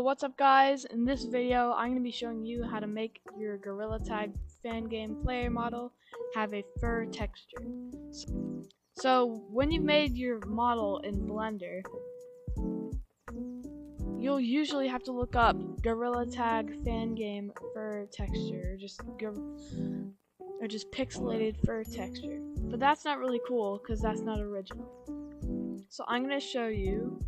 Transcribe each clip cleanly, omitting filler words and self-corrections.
what's up guys? In this video I'm going to be showing you how to make your Gorilla Tag fan game player model have a fur texture. So when you've made your model in Blender, you'll usually have to look up Gorilla Tag fan game fur texture or just pixelated fur texture. But that's not really cool because that's not original. So I'm going to show you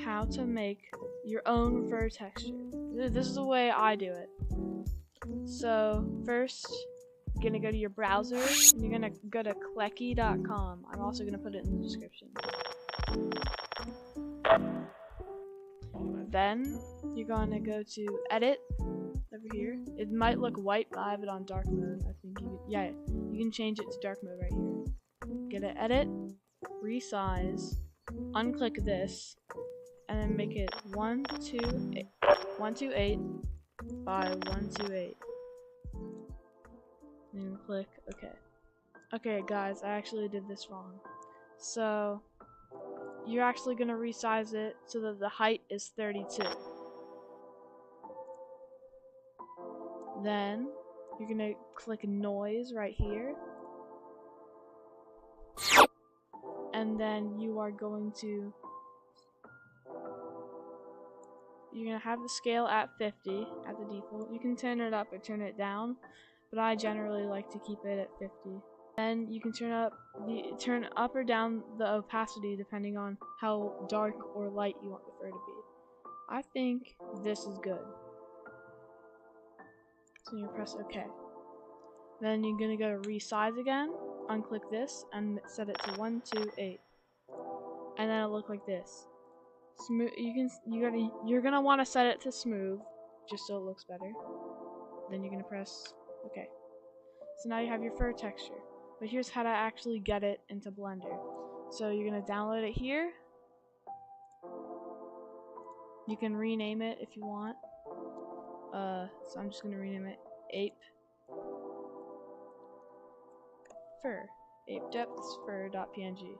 how to make your own fur texture. This is the way I do it. So first, you're gonna go to your browser and you're gonna go to Kleki.com. I'm also gonna put it in the description. Then you're gonna go to Edit over here. It might look white, but I have it on dark mode. I think you can change it to dark mode right here. Get to Edit, Resize, unclick this, and then make it 128 by 128. And click OK. Okay guys, I actually did this wrong. So you're actually gonna resize it so that the height is 32. Then you're gonna click noise right here. And then you're gonna have the scale at 50 at the default. You can turn it up or turn it down, but I generally like to keep it at 50. Then you can turn up or down the opacity depending on how dark or light you want the fur to be. I think this is good. So you press OK. Then you're gonna go to resize again, unclick this, and set it to 128. And then it'll look like this. Smooth. You're gonna want to set it to smooth, just so it looks better. Then you're gonna press OK. So now you have your fur texture. But here's how to actually get it into Blender. So you're gonna download it here. You can rename it if you want. So I'm just gonna rename it Ape Fur. Ape Depths Fur.png.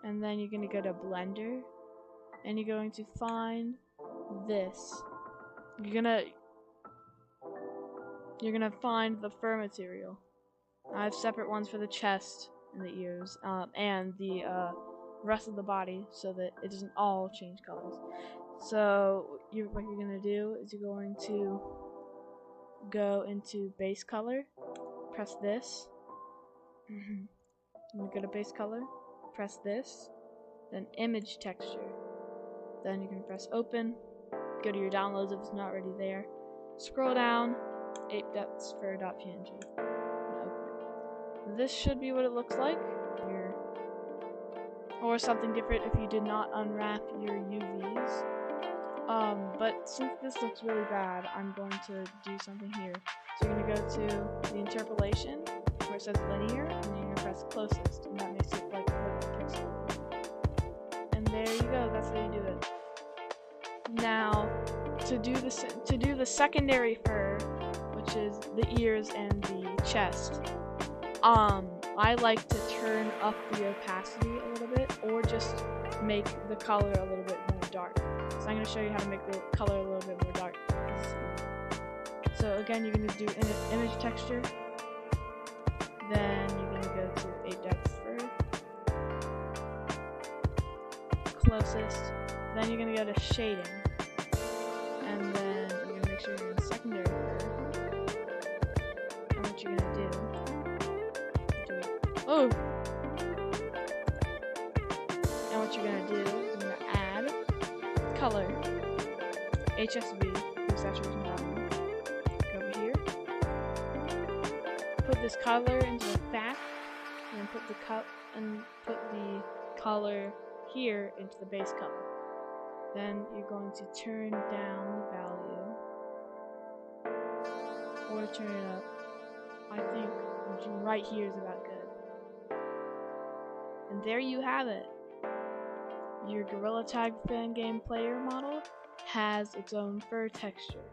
And then you're gonna go to Blender. And you're going to find this. You're gonna find the fur material. I have separate ones for the chest and the ears, and the rest of the body, so that it doesn't all change colors. So what you're gonna do is you're going to go into base color, press this. I'm gonna go to base color, press this, then image texture. Then you can press open, go to your downloads if it's not already there, scroll down, apedepthsfur.png, and open. This should be what it looks like, or something different if you did not unwrap your UVs. But since this looks really bad, I'm going to do something here. So you're going to go to the interpolation, where it says linear, and then you're going to press closest, and that makes it like a pixel. And there you go, that's how you do it. Now, to do the secondary fur, which is the ears and the chest, I like to turn up the opacity a little bit, or just make the color a little bit more dark. So I'm going to show you how to make the color a little bit more dark. So again, you're going to do image texture, then you're going to go to Ape Depths Fur, closest, then you're going to go to shading, and then you're going to make sure you're in secondary fur, and what you're going to do, and what you're going to do is you're going to add color, HSV, blue saturation value, go over here, put this color into the back, and then put the color here into the base color. Then you're going to turn down the value, or turn it up. I think right here is about good. And there you have it. Your Gorilla Tag fan game player model has its own fur texture.